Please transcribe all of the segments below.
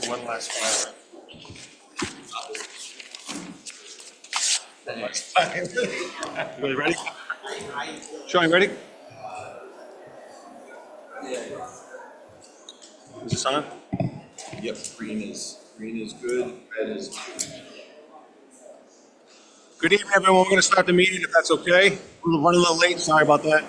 One last file. Everybody ready? Sean, ready? Is this on? Yep, green is good, red is Good evening, everyone. We're going to start the meeting if that's okay. We're running a little late. Sorry about that.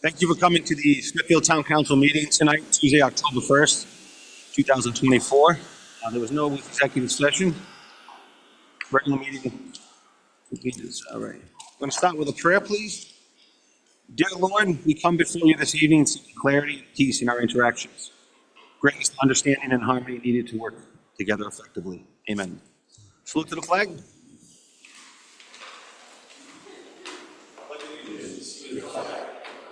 Thank you for coming to the Smithfield Town Council meeting tonight, Tuesday, October 1st, 2024. There was no executive session. Regular meeting convenes. All right. I'm going to start with a prayer, please. Dear Lord, we come before you this evening seeking clarity and peace in our interactions. Grant us the understanding and harmony needed to work together effectively. Amen. Salute to the flag.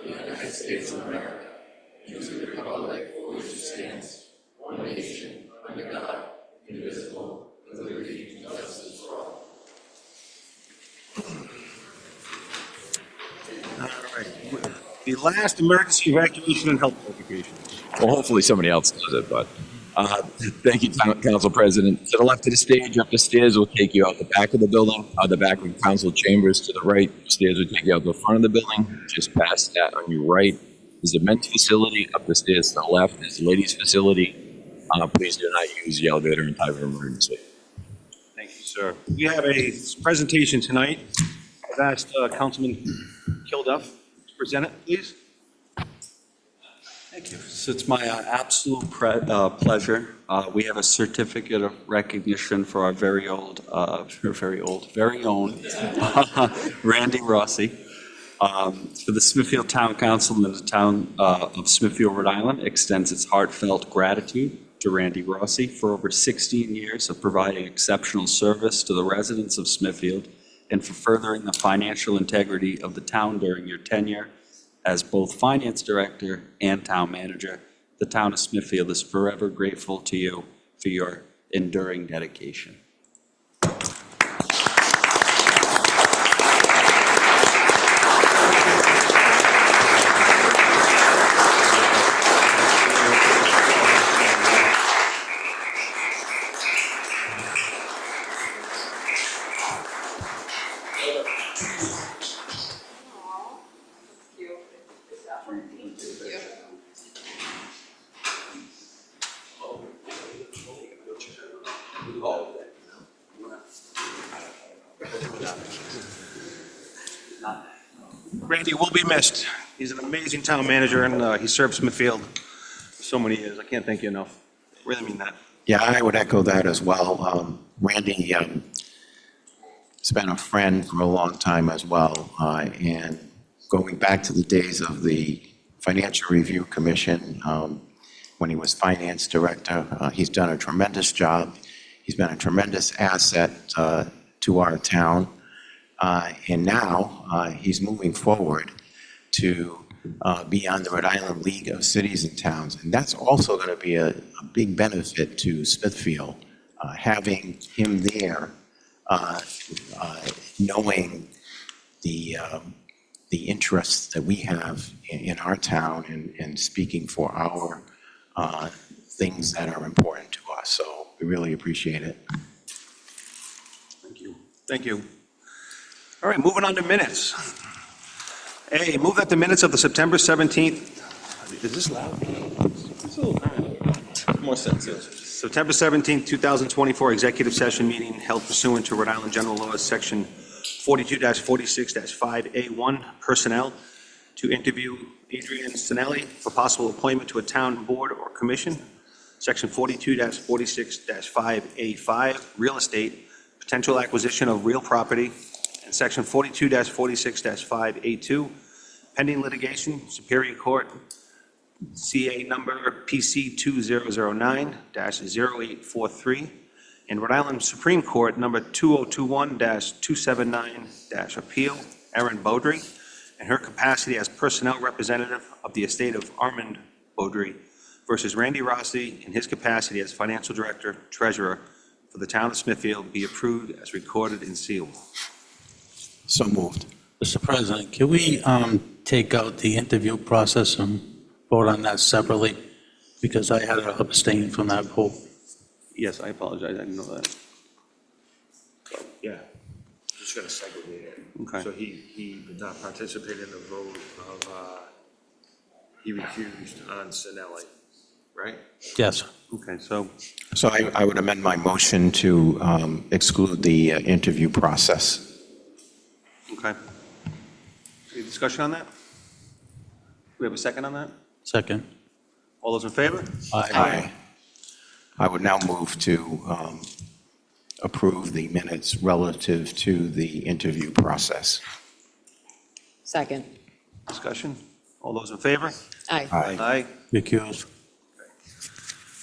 United States of America, and to the republic for which it stands, one nation, under God, indivisible, with liberty and justice for all. All right. The last emergency evacuation and health notification. well, hopefully somebody else does it, but thank you, Council President. To the left of the stage, up the stairs will take you out the back of the building, out the back of council chambers. To the right, stairs will take you out the front of the building. Just past that on your right is the men's facility. Up the stairs to the left is the ladies' facility. Please do not use the elevator in time of emergency. Thank you, sir. We have a presentation tonight. I've asked Councilman Kilduff to present it, please. Thank you. So it's my absolute pleasure. We have a certificate of recognition for our very own Randy Rossi. For the Smithfield Town Council and the town of Smithfield, Rhode Island, extends its heartfelt gratitude to Randy Rossi for over 16 years of providing exceptional service to the residents of Smithfield and for furthering the financial integrity of the town during your tenure as both finance director and town manager. The town of Smithfield is forever grateful to you for your enduring dedication. Randy will be missed. He's an amazing town manager, and he served Smithfield for so many years. I can't thank you enough. Really mean that. Yeah, I would echo that as well. Randy has been a friend for a long time as well. And going back to the days of the Financial Review Commission, when he was finance director, he's done a tremendous job. He's been a tremendous asset to our town. And now he's moving forward to be on the Rhode Island League of Cities and Towns. And that's also going to be a big benefit to Smithfield, having him there, knowing the interests that we have in our town and speaking for our things that are important to us. So we really appreciate it. Thank you. Thank you. All right, moving on to minutes. A, move that the minutes of the September 17th, is this loud? It's a little loud. more sense. September 17, 2024, executive session meeting held pursuant to Rhode Island General Laws, Section 42-46-5A1, personnel, to interview Adrian Sinelli for possible appointment to a town board or commission. Section 42-46-5A5, real estate, potential acquisition of real property. And Section 42-46-5A2, pending litigation, Superior Court, CA number PC 2009-0843, and Rhode Island Supreme Court number 2021-279-appeal, Erin Beaudry, in her capacity as personnel representative of the estate of Armand Beaudry versus Randy Rossi in his capacity as financial director, treasurer for the town of Smithfield, be approved as recorded and sealed. So moved. Mr. President, can we take out the interview process and vote on that separately? Because I had to abstain from that vote. Yes, I apologize, I didn't know that. Yeah, just gotta segregate it. Okay. So he did not participate in the vote of, he recused on Sinelli, right? Yes. Okay, so, So I would amend my motion to exclude the interview process. okay. Any discussion on that? We have a second on that? Second. All those in favor? Aye. I would now move to approve the minutes relative to the interview process. Second. Discussion? All those in favor? Aye. Aye. Recuse.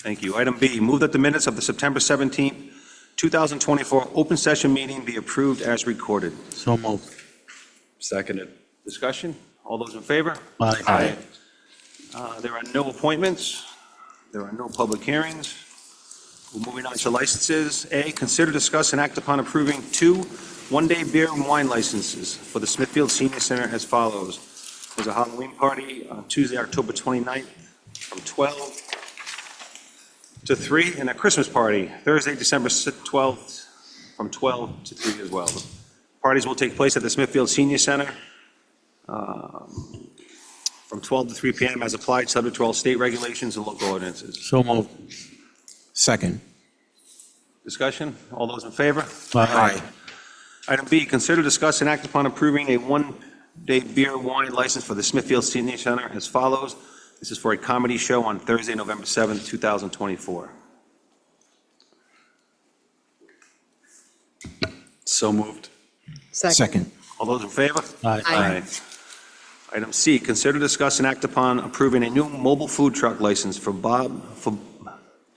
Thank you. Item B, move that the minutes of the September 17th, 2024 open session meeting be approved as recorded. So moved. Seconded. Discussion? All those in favor? Aye. There are no appointments. There are no public hearings. We're moving on to licenses. A, consider, discuss, and act upon approving 2 one-day beer and wine licenses for the Smithfield Senior Center as follows. There's a Halloween party on Tuesday, October 29th from 12 to 3, and a Christmas party Thursday, December 12th from 12 to 3 as well. The parties will take place at the Smithfield Senior Center from 12 to 3 p.m. as applied, subject to all state regulations and local ordinances. So moved. Second. Discussion? All those in favor? Aye. Item B, consider, discuss, and act upon approving a one-day beer wine license for the Smithfield Senior Center as follows. This is for a comedy show on Thursday, November 7th, 2024. So moved. Second. All those in favor? Aye. Aye. Item C, consider, discuss, and act upon approving a new mobile food truck license for Boba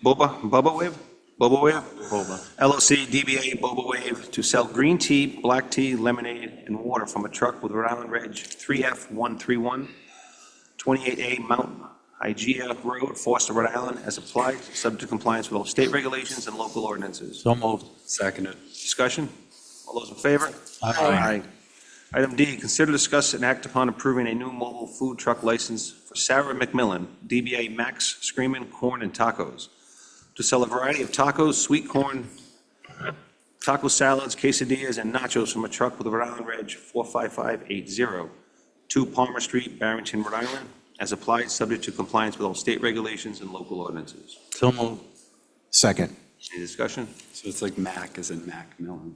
Wave? Boba Wave? Boba. LLC DBA Boba Wave to sell green tea, black tea, lemonade, and water from a truck with Rhode Island Reg 3F131, 28A Mount Hygeia Road, Foster, Rhode Island, as applied, subject to compliance with all state regulations and local ordinances. So moved. Seconded. Discussion? All those in favor? Aye. Item D, consider, discuss, and act upon approving a new mobile food truck license for Sarah McMillan, DBA Max Screamin' Corn and Tacos, to sell a variety of tacos, sweet corn, taco salads, quesadillas, and nachos from a truck with a Rhode Island Reg 45580, 2 Palmer Street, Barrington, Rhode Island, as applied, subject to compliance with all state regulations and local ordinances. So moved. Second. Any discussion? So it's like Mac as in Mac Millen.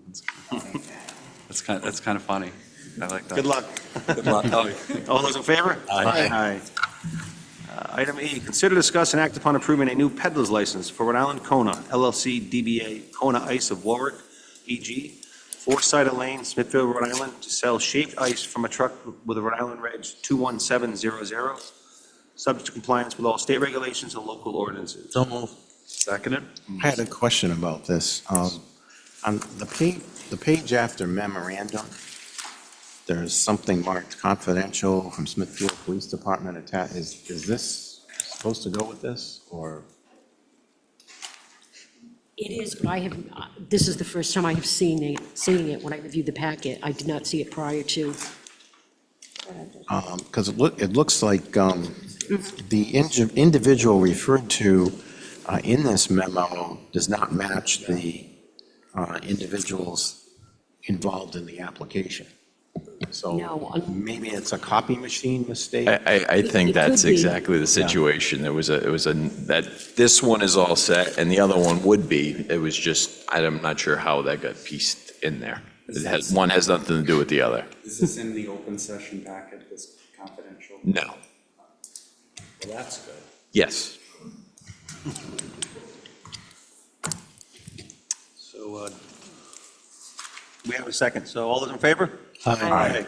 That's kind of funny. I like that. Good luck. Good luck. Oh, All those in favor? Aye. Item E, consider, discuss, and act upon approving a new peddler's license for Rhode Island Kona, LLC DBA Kona Ice of Warwick, EG, 4 Lane, Smithfield, Rhode Island, to sell shaved ice from a truck with a Rhode Island Reg 21700, subject to compliance with all state regulations and local ordinances. So moved. seconded. I had a question about this. On the page after memorandum, there's something marked confidential from Smithfield Police Department attached. Is this supposed to go with this, or? It is, but I have, this is the first time I have seen it when I reviewed the packet. I did not see it prior to. Because it looks like the individual referred to in this memo does not match the individuals involved in the application. So No. maybe it's a copy machine mistake. I think It that's could be. exactly the situation. It was that this one is all set and the other one would be. It was just, I'm not sure how that got pieced in there. One has nothing to do with the other. Is this in the open session packet, this confidential? No. Well, that's good. Yes. So, we have a second. So all those in favor? Aye.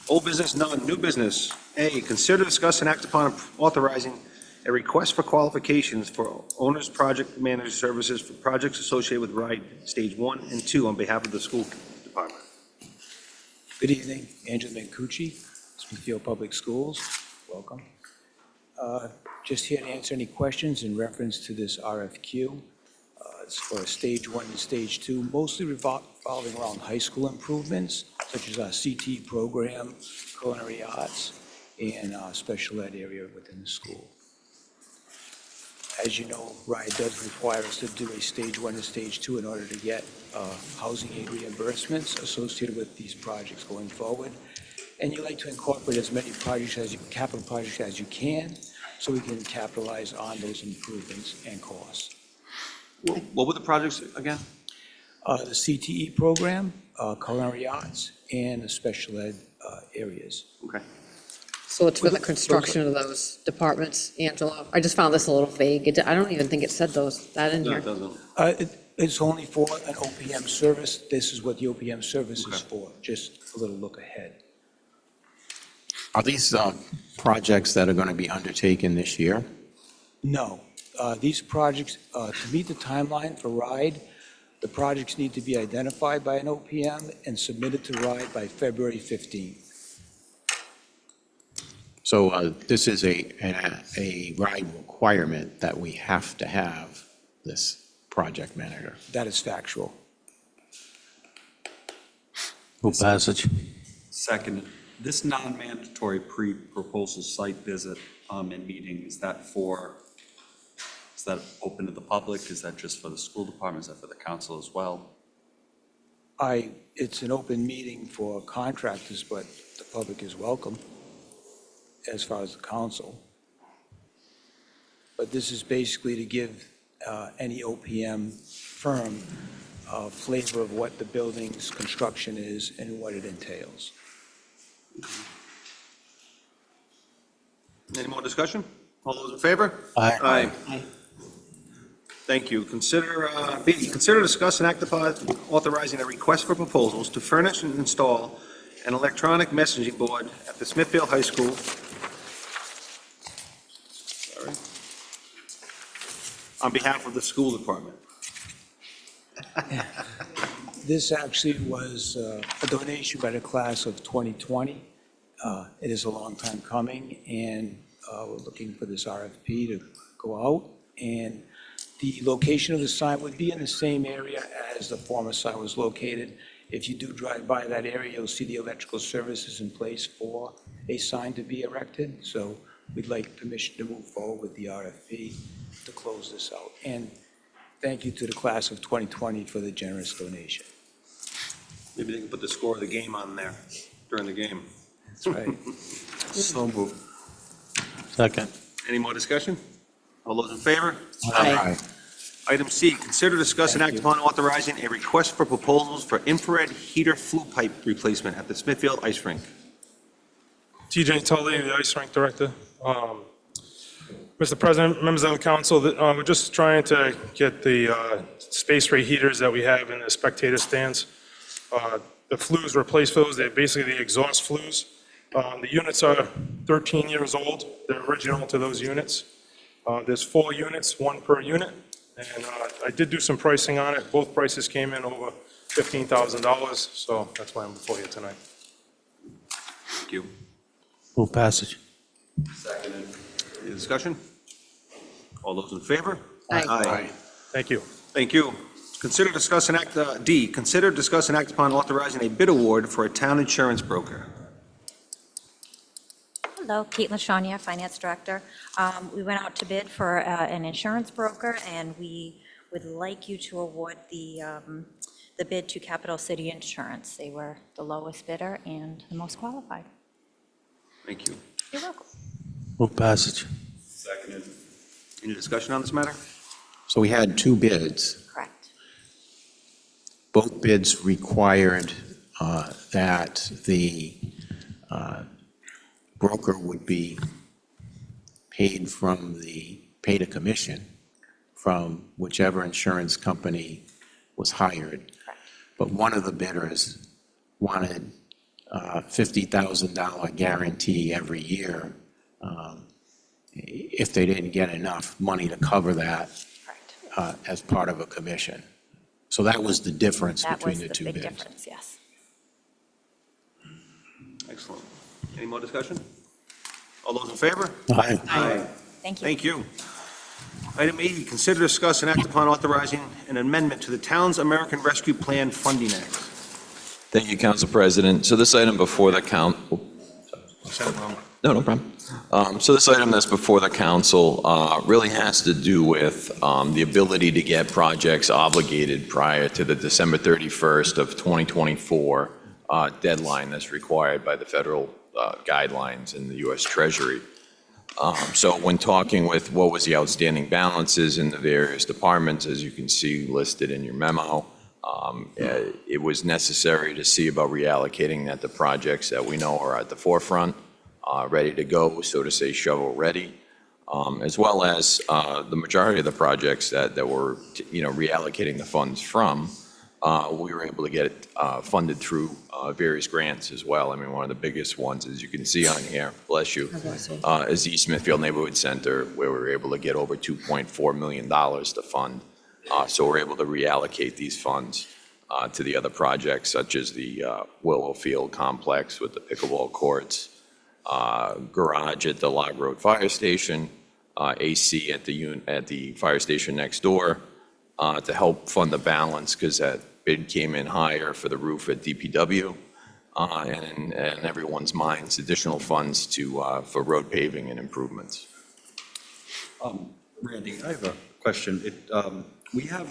Old business, none. New business. A, consider, discuss, and act upon authorizing a request for qualifications for owner's project manager services for projects associated with RIDE Stage 1 and 2 on behalf of the school department. Good evening, Angela Mancucci, Smithfield Public Schools, welcome. Just here to answer any questions in reference to this RFQ. It's for Stage 1 and Stage 2, mostly revolving around high school improvements, such as our CT program, culinary arts, and special ed area within the school. As you know, RIDE does require us to do a Stage 1 and Stage 2 in order to get housing aid reimbursements associated with these projects going forward. And you like to incorporate as many projects capital projects as you can, so we can capitalize on those improvements and costs. What were the projects again? The CTE program, culinary arts, and the special ed areas. Okay. So it's for the construction of those departments, Angela? I just found this a little vague. I don't even think it said that in No, here. it doesn't. It's only for an OPM service. This is what the OPM service is for, just a little look ahead. Are these projects that are going to be undertaken this year? No, these projects, to meet the timeline for RIDE, the projects need to be identified by an OPM and submitted to RIDE by February 15th. So this is a RIDE requirement that we have to have this project manager. That is factual. Move passage. Second, this non-mandatory pre-proposal site visit and meeting, is that open to the public? Is that just for the school department? Is that for the council as well? It's an open meeting for contractors, but the public is welcome as far as the council. But this is basically to give any OPM firm a flavor of what the building's construction is and what it entails. Any more discussion? All those in favor? Aye. Aye. Thank you. Consider, B, consider, discuss, and act upon authorizing a request for proposals to furnish and install an electronic messaging board at the Smithfield High School. Sorry. On behalf of the school department. This actually was a donation by the class of 2020. It is a long time coming, and we're looking for this RFP to go out. And the location of the sign would be in the same area as the former sign was located. If you do drive by that area, you'll see the electrical services in place for a sign to be erected. So we'd like permission to move forward with the RFP to close this out. And thank you to the class of 2020 for the generous donation. Maybe they can put the score of the game on there during the game. That's right. So moved. Second. Any more discussion? All those in favor? Aye. Item C, consider, discuss, and act upon authorizing a request for proposals for infrared heater flue pipe replacement at the Smithfield Ice Rink. TJ Tully, the ice rink director. Mr. President, members of the council, we're just trying to get the space rate heaters that we have in the spectator stands. The flues, replace those, they're basically the exhaust flues. The units are 13 years old, they're original to those units. There's 4 units, 1 per unit, and I did do some pricing on it. Both prices came in over $15,000, so that's why I'm before you tonight. Thank you. Move passage. Any discussion? All those in favor? Aye. Thank you. Thank you. Consider, discuss, and act, D, consider, discuss, and act upon authorizing a bid award for a town insurance broker. Hello, Kate Lashania, Finance Director. We went out to bid for an insurance broker, and we would like you to award the the bid to Capital City Insurance. They were the lowest bidder and the most qualified. Thank you. You're welcome. Move passage. Seconded. Any discussion on this matter? So we had two bids. Correct. Both bids required that the broker would be paid a commission from whichever insurance company was hired. But one of the bidders wanted $50,000 guarantee every year if they didn't get enough money to cover that Correct. as part of a commission. So that was the difference That between was the the two big bids. difference, yes. Excellent. Any more discussion? All those in favor? Aye. Thank you. Thank you. Item E, consider, discuss, and act upon authorizing an amendment to the Town's American Rescue Plan Funding Act. Thank you, Council President. So this item before the Said it wrong. No problem. So this item that's before the council really has to do with the ability to get projects obligated prior to the December 31st of 2024 deadline that's required by the federal guidelines in the U.S. Treasury. So when talking with what was the outstanding balances in the various departments, as you can see listed in your memo, it was necessary to see about reallocating that to projects that we know are at the forefront, ready to go, so to say, shovel ready, as well as the majority of the projects that we're, reallocating the funds from, we were able to get it funded through various grants as well. I mean, one of the biggest ones, as you can see on here, bless you, is the East Smithfield Neighborhood Center, where we were able to get over $2.4 million to fund. So we're able to reallocate these funds to the other projects, such as the Willow Field Complex with the pickleball courts, garage at the Log Road Fire Station, AC at the fire station next door, to help fund the balance, because that bid came in higher for the roof at DPW, and in everyone's minds, additional funds for road paving and improvements. Randy, I have a question. We have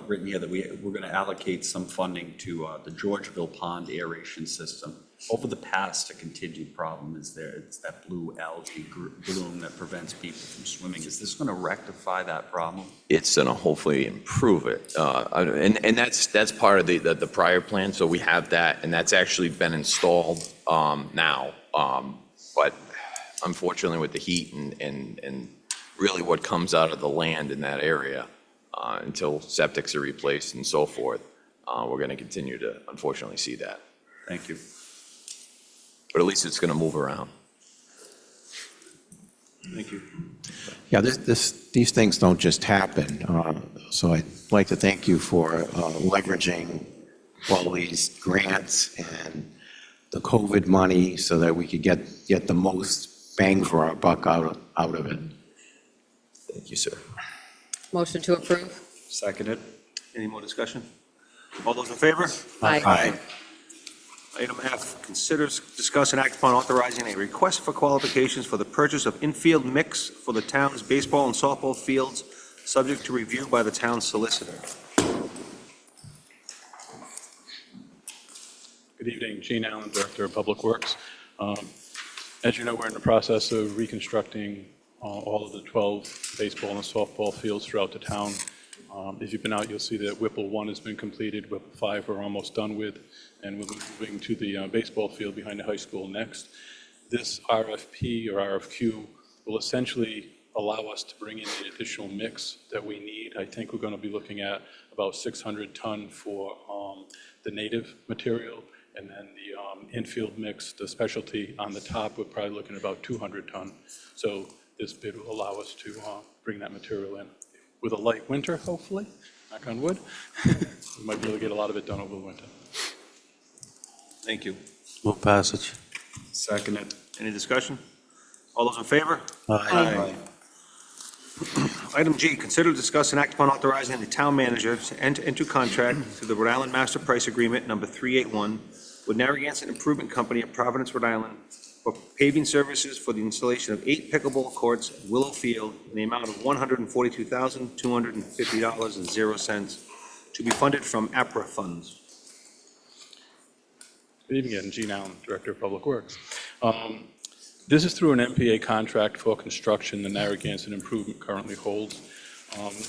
written here that we're going to allocate some funding to the Georgeville Pond aeration system. Over the past, a continued problem is it's that blue algae bloom that prevents people from swimming. Is this going to rectify that problem? It's going to hopefully improve it. And that's part of the prior plan, so we have that, and that's actually been installed now. But unfortunately, with the heat and really what comes out of the land in that area, until septics are replaced and so forth, we're going to continue to unfortunately see that. Thank you. But at least it's going to move around. Thank you. Yeah, these things don't just happen. So I'd like to thank you for leveraging all these grants and the COVID money so that we could get the most bang for our buck out of it. Thank you, sir. Motion to approve? Seconded. Any more discussion? All those in favor? Aye. Item F, consider, discuss, and act upon authorizing a request for qualifications for the purchase of infield mix for the town's baseball and softball fields, subject to review by the town solicitor. Good evening, Gene Allen, Director of Public Works. As you know, we're in the process of reconstructing all of the 12 baseball and softball fields throughout the town. If you've been out, you'll see that Whipple 1 has been completed, Whipple 5 we're almost done with, and we're moving to the baseball field behind the high school next. This RFP or RFQ will essentially allow us to bring in the additional mix that we need. I think we're going to be looking at about 600 ton for the native material, and then the infield mix, the specialty on the top, we're probably looking at about 200 ton. So this bid will allow us to bring that material in. With a light winter, hopefully, knock on wood, we might be able to get a lot of it done over the winter. Thank you. Move passage. Seconded. Any discussion? All those in favor? Aye. Item G, consider, discuss, and act upon authorizing the town manager to enter into contract through the Rhode Island Master Price Agreement number 381 with Narragansett Improvement Company of Providence, Rhode Island, for paving services for the installation of 8 pickleball courts at Willow Field in the amount of $142,250.00 to be funded from APRA funds. Good evening, again. Gene Allen, Director of Public Works. This is through an MPA contract for construction the Narragansett Improvement currently holds.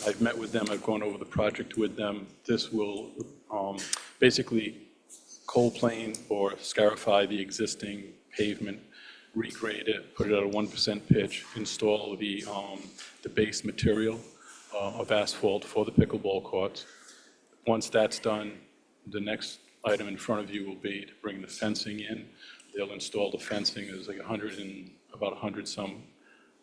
I've met with them, I've gone over the project with them. This will basically cold plane or scarify the existing pavement, regrade it, put it at a 1% pitch, install the base material of asphalt for the pickleball courts. Once that's done, the next item in front of you will be to bring the fencing in. They'll install the fencing. There's like about 100 some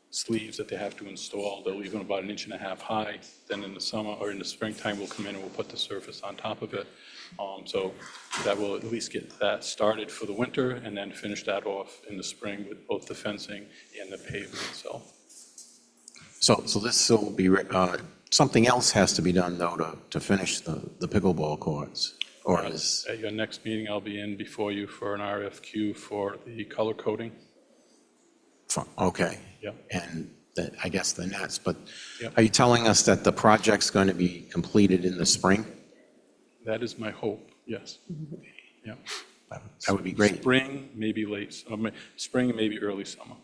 sleeves that they have to install. They'll leave them about 1.5 inches high. Then in the summer or in the springtime, we'll come in and we'll put the surface on top of it. So that will at least get that started for the winter and then finish that off in the spring with both the fencing and the pavement itself. So this will be, something else has to be done, though, to finish the pickleball courts? Or is, At your next meeting, I'll be in before you for an RFQ for the color coding. okay. Yep. And I guess the nets, but Yep. are you telling us that the project's going to be completed in the spring? That is my hope, yes. Yeah. That would be great. Spring, maybe spring, maybe early summer.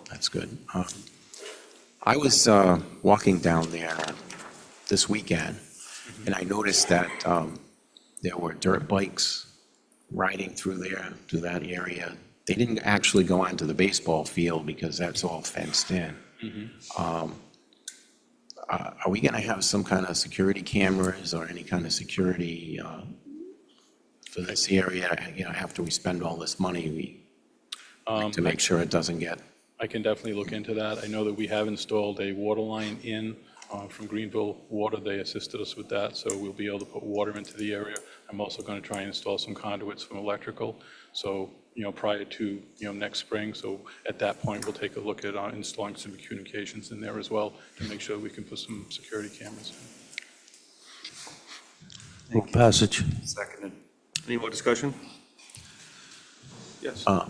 That's good. I was walking down there this weekend, and I noticed that there were dirt bikes riding through that area. They didn't actually go onto the baseball field because that's all fenced in. Are we going to have some kind of security cameras or any kind of security for this area? After we spend all this money, to make sure it doesn't get. I can definitely look into that. I know that we have installed a water line in from Greenville Water. They assisted us with that, so we'll be able to put water into the area. I'm also going to try and install some conduits from electrical. So, prior to, next spring. So at that point, we'll take a look at installing some communications in there as well to make sure we can put some security cameras in. Move passage. Seconded. Any more discussion? Yes. I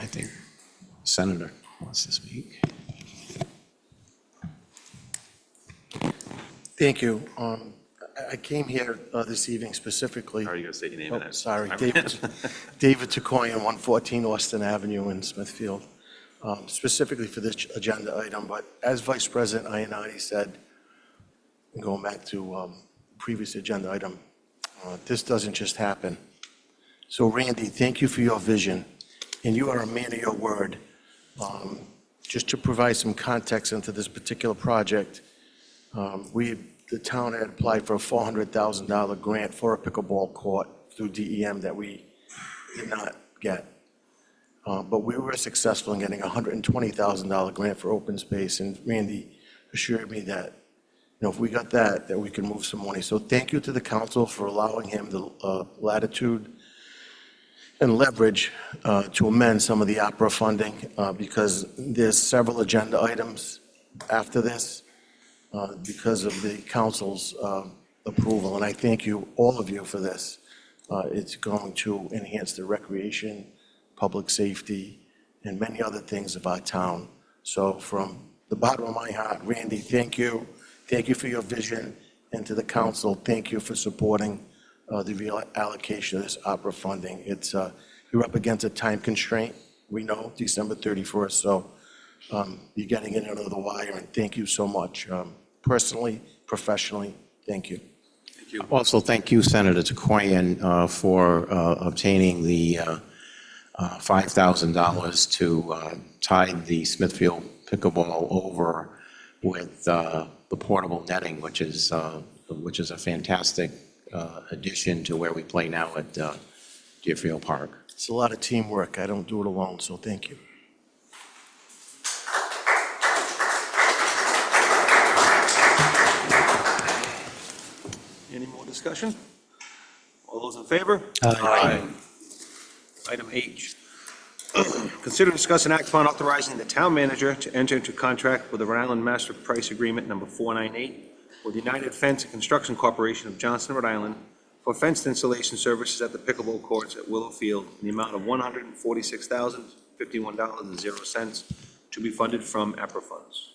think Senator wants to speak. Thank you. I came here this evening specifically. Are you going to say your name? Oh, sorry, David Takoyan, 114 Austin Avenue in Smithfield, specifically for this agenda item. But as Vice President Ionati said, going back to previous agenda item, this doesn't just happen. So Randy, thank you for your vision, and you are a man of your word. Just to provide some context into this particular project, the town had applied for a $400,000 grant for a pickleball court through DEM that we did not get. But we were successful in getting a $120,000 grant for open space, and Randy assured me that, if we got that we could move some money. So thank you to the council for allowing him the latitude and leverage to amend some of the APRA funding, because there's several agenda items after this because of the council's approval. And I thank you, all of you, for this. It's going to enhance the recreation, public safety, and many other things of our town. So from the bottom of my heart, Randy, thank you. Thank you for your vision. And to the council, thank you for supporting the reallocation of this opera funding. It's, you're up against a time constraint, we know, December 31st, so you're getting it under the wire, and thank you so much. Personally, professionally, thank you. Also, thank you, Senator Takoyan, for obtaining the $5,000 to tide the Smithfield pickleball over with the portable netting, which is a fantastic addition to where we play now at Deerfield Park. It's a lot of teamwork. I don't do it alone, so thank you. Any more discussion? All those in favor? Aye. Item H. Consider, discuss, and act upon authorizing the town manager to enter into contract with the Rhode Island Master Price Agreement number 498 with United Fence and Construction Corporation of Johnston, Rhode Island for fenced installation services at the pickleball courts at Willow Field in the amount of $146,051.00 to be funded from APRA funds.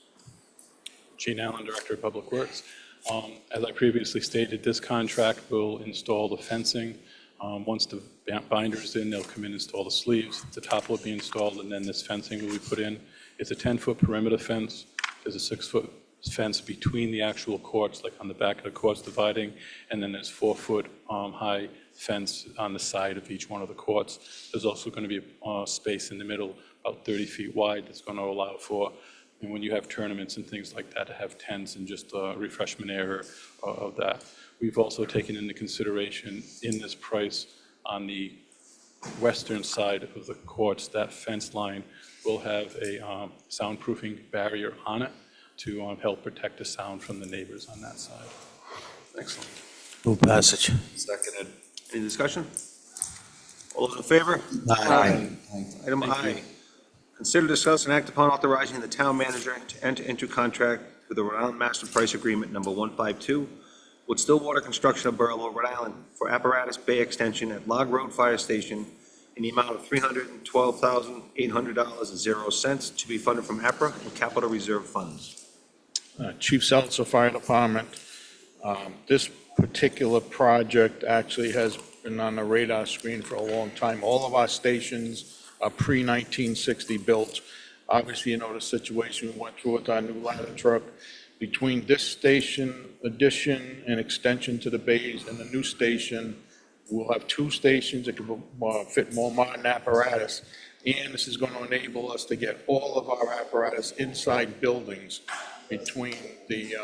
Gene Allen, Director of Public Works. As I previously stated, this contract will install the fencing. Once the binder is in, they'll come in and install the sleeves. The top will be installed, and then this fencing will be put in. It's a 10-foot perimeter fence. There's a 6-foot fence between the actual courts, like on the back of the courts dividing, and then there's 4-foot high fence on the side of each one of the courts. There's also going to be a space in the middle, about 30 feet wide, that's going to allow for, and when you have tournaments and things like that, to have tents and just a refreshment area of that. We've also taken into consideration in this price on the western side of the courts, that fence line will have a soundproofing barrier on it to help protect the sound from the neighbors on that side. Excellent. Move passage. Seconded. Any discussion? All those in favor? Aye. Item I, consider, discuss, and act upon authorizing the town manager to enter into contract with the Rhode Island Master Price Agreement number 152 with Stillwater Construction of Berlin, Rhode Island, for apparatus bay extension at Log Road Fire Station in the amount of $312,800.00 to be funded from APRA and capital reserve funds. Chief Seltzer Fire Department. This particular project actually has been on the radar screen for a long time. All of our stations are pre-1960 built. Obviously, you know the situation we went through with our new ladder truck. Between this station addition and extension to the bays and the new station, we'll have 2 stations that can fit more modern apparatus. And this is going to enable us to get all of our apparatus inside buildings between the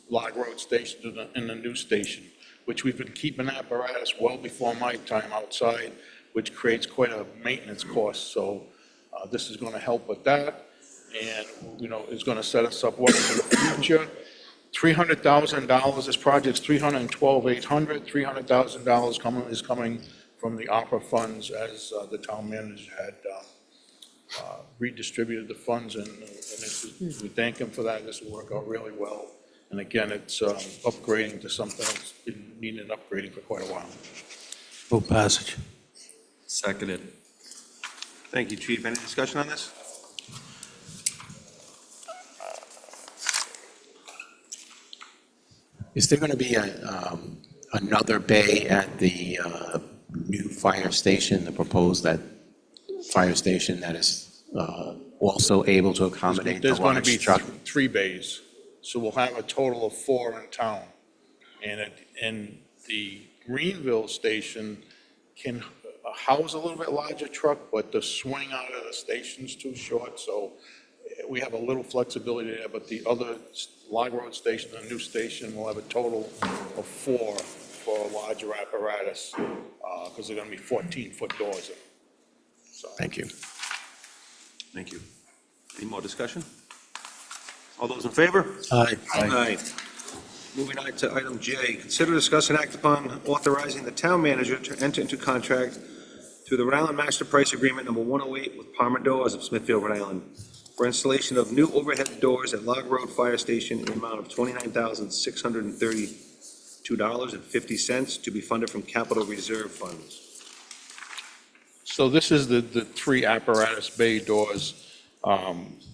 Log Road station and the new station, which we've been keeping apparatus well before my time outside, which creates quite a maintenance cost. So this is going to help with that, and it's going to set us up well for the future. $300,000. This project's $312,800. $300,000 is coming from the ARPA funds, as the town manager had redistributed the funds, and we thank him for that. This will work out really well. And again, it's upgrading to something that's been needing upgrading for quite a while. Move passage. Seconded. Thank you, Chief. Any discussion on this? Is there going to be another bay at the new fire station, the proposed fire station that is also able to accommodate the There's going to be large truck? 3 bays, so we'll have a total of 4 in town. And the Greenville station can house a little bit larger truck, but the swing out of the station's too short, so we have a little flexibility there, but the other Log Road station, the new station, will have a total of 4 for a larger apparatus, because they're going to be 14-foot doors. So. Thank you. Thank you. Any more discussion? All those in favor? Aye. Aye. Moving on to item J, consider, discuss, and act upon authorizing the town manager to enter into contract through the Rhode Island Master Price Agreement number 108 with Parma Doors of Smithfield, Rhode Island, for installation of new overhead doors at Log Road Fire Station in the amount of $29,632.50 to be funded from capital reserve funds. So this is the 3 apparatus bay doors.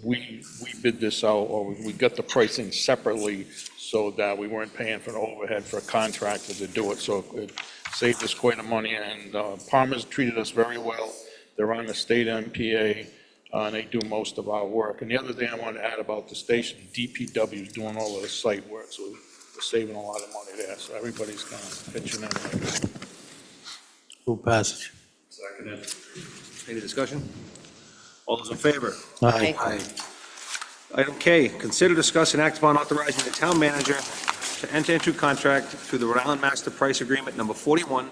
We bid this out, or we got the pricing separately so that we weren't paying for an overhead for a contractor to do it. So it saved us quite a money, and Parma's treated us very well. They're on the state MPA, and they do most of our work. And the other thing I want to add about the station, DPW is doing all of the site work, so we're saving a lot of money there. So everybody's kind of pitching in. Move passage. Seconded. Any discussion? All those in favor? Aye. Aye. Item K, consider, discuss, and act upon authorizing the town manager to enter into contract through the Rhode Island Master Price Agreement number 41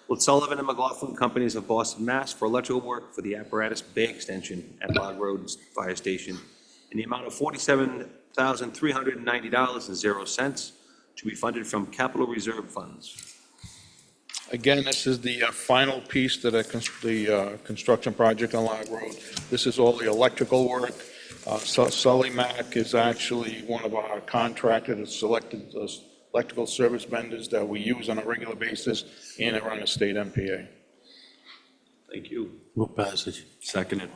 with Sullivan and McLaughlin Companies of Boston, Mass. for electrical work for the apparatus bay extension at Log Road Fire Station in the amount of $47,390.00 to be funded from capital reserve funds. Again, this is the final piece to the construction project on Log Road. This is all the electrical work. Sully Mac is actually one of our contractors that selected those electrical service vendors that we use on a regular basis, and they're on the state MPA. Thank you. Move passage. Seconded.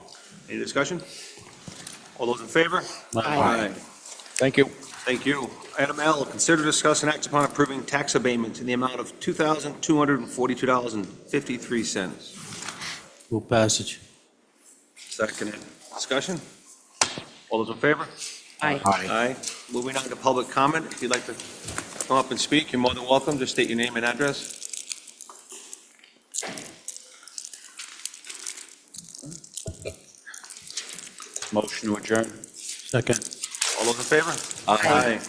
Any discussion? All those in favor? Aye. Thank you. Thank you. Item L, consider, discuss, and act upon approving tax abatement in the amount of $2,242.53. Move passage. Seconded. Discussion? All those in favor? Aye. Aye. Moving on to public comment. If you'd like to come up and speak, you're more than welcome. Just state your name and address. Motion to adjourn. Second. All those in favor? Aye.